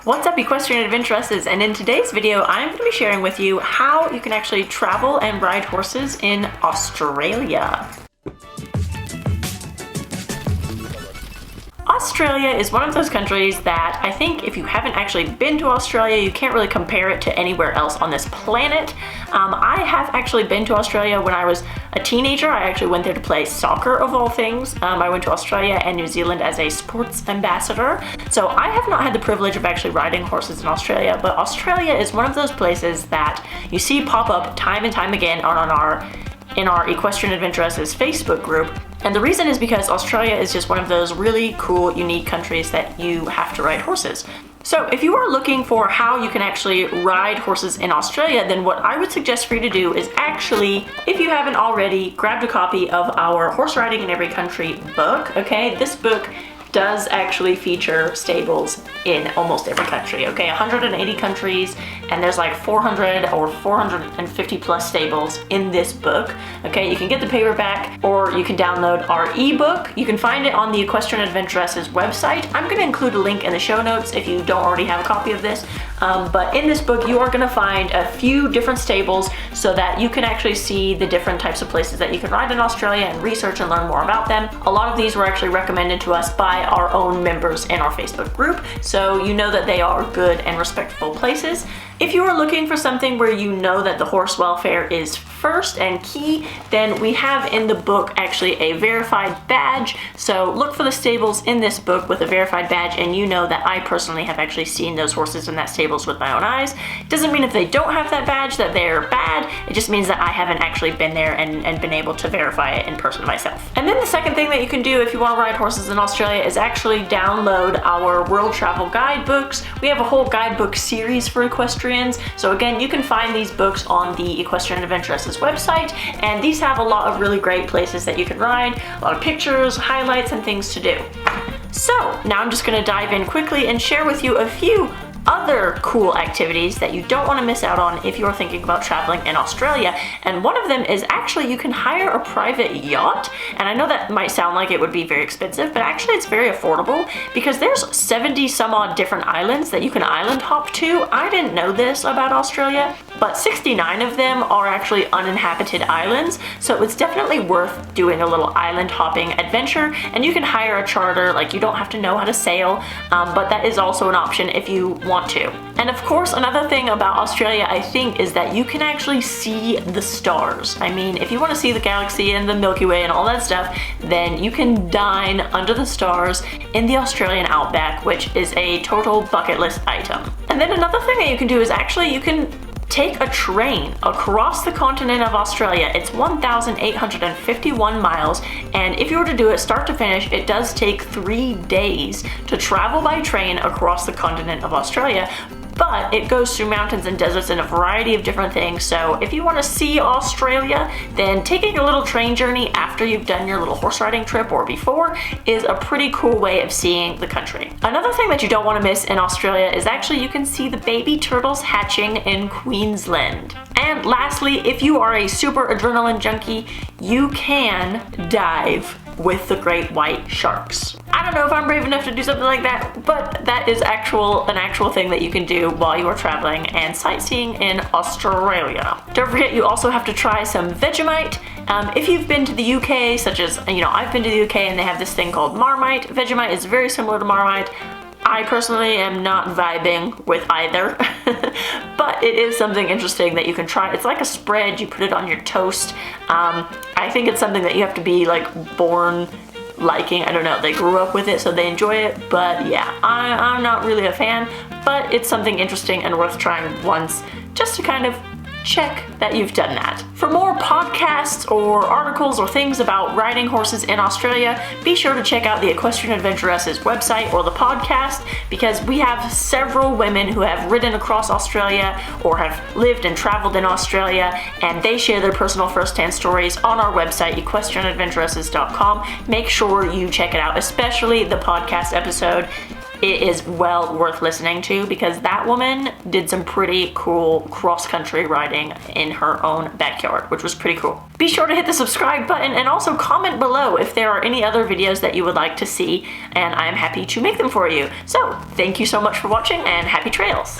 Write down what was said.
What's up, Equestrian Adventuresses, and in today's video I'm going to be sharing with you how you can actually travel and ride horses in Australia. Australia is one of those countries that I think if you haven't actually been to Australia, you can't really compare it to anywhere else on this planet. I have actually been to Australia when I was a teenager. I actually went there to play soccer, of all things. I went to Australia and New Zealand as a sports ambassador. So I have not had the privilege of actually riding horses in Australia, but Australia is one of those places that you see pop up time and time again in our Equestrian Adventuresses Facebook group. And the reason is because Australia is just one of those really cool, unique countries that you have to ride horses. So if you are looking for how you can actually ride horses in Australia, then what I would suggest for you to do is actually, if you haven't already, grab a copy of our Horse Riding in Every Country book, okay? This book does actually feature stables in almost every country, okay? 180 countries, and there's like 400 or 450 plus stables in this book, okay? You can get the paperback or you can download our ebook. You can find it on the Equestrian Adventuresses website. I'm gonna include a link in the show notes if you don't already have a copy of this. But in this book, you are gonna find a few different stables so that you can actually see the different types of places that you can ride in Australia and research and learn more about them. A lot of these were actually recommended to us by our own members in our Facebook group, so you know that they are good and respectful places. If you are looking for something where you know that the horse welfare is first and key, then we have in the book actually a verified badge. So look for the stables in this book with a verified badge, and you know that I personally have actually seen those horses in that stables with my own eyes. It doesn't mean if they don't have that badge that they're bad. It just means that I haven't actually been there and been able to verify it in person myself. And then the second thing that you can do if you want to ride horses in Australia is actually download our World Travel Guidebooks. We have a whole guidebook series for equestrians. So again, you can find these books on the Equestrian Adventuresses website, and these have a lot of really great places that you can ride, a lot of pictures, highlights, and things to do. So now I'm just going to dive in quickly and share with you a few other cool activities that you don't want to miss out on if you're thinking about traveling in Australia. And one of them is actually you can hire a private yacht. And I know that might sound like it would be very expensive, but actually it's very affordable because there's 70 some odd different islands that you can island hop to. I didn't know this about Australia, but 69 of them are actually uninhabited islands. So it's definitely worth doing a little island hopping adventure. And you can hire a charter, like you don't have to know how to sail, but that is also an option if you want to. And of course, another thing about Australia, I think, is that you can actually see the stars. I mean, if you want to see the galaxy and the Milky Way and all that stuff, then you can dine under the stars in the Australian outback, which is a total bucket list item. And then another thing that you can do is actually you can take a train across the continent of Australia. It's 1,851 miles, and if you were to do it start to finish, it does take 3 days to travel by train across the continent of Australia. But it goes through mountains and deserts and a variety of different things. So if you want to see Australia, then taking a little train journey after you've done your little horse riding trip or before is a pretty cool way of seeing the country. Another thing that you don't want to miss in Australia is actually you can see the baby turtles hatching in Queensland. And lastly, if you are a super adrenaline junkie, you can dive with the great white sharks. I don't know if I'm brave enough to do something like that, but that is an actual thing that you can do while you are traveling and sightseeing in Australia. Don't forget, you also have to try some Vegemite. If you've been to the UK, such as, I've been to the UK and they have this thing called Marmite. Vegemite is very similar to Marmite. I personally am not vibing with either, but it is something interesting that you can try. It's like a spread, you put it on your toast. I think it's something that you have to be like born liking. I don't know, they grew up with it so they enjoy it, but yeah, I'm not really a fan, but it's something interesting and worth trying once just to kind of check that you've done that. For more podcasts or articles or things about riding horses in Australia, be sure to check out the Equestrian Adventuresses website or the podcast, because we have several women who have ridden across Australia or have lived and traveled in Australia, and they share their personal first-hand stories on our website, equestrianadventuresses.com. Make sure you check it out, especially the podcast episode. it is well worth listening to because that woman did some pretty cool cross-country riding in her own backyard, which was pretty cool. Be sure to hit the subscribe button and also comment below if there are any other videos that you would like to see, and I am happy to make them for you. So thank you so much for watching and happy trails!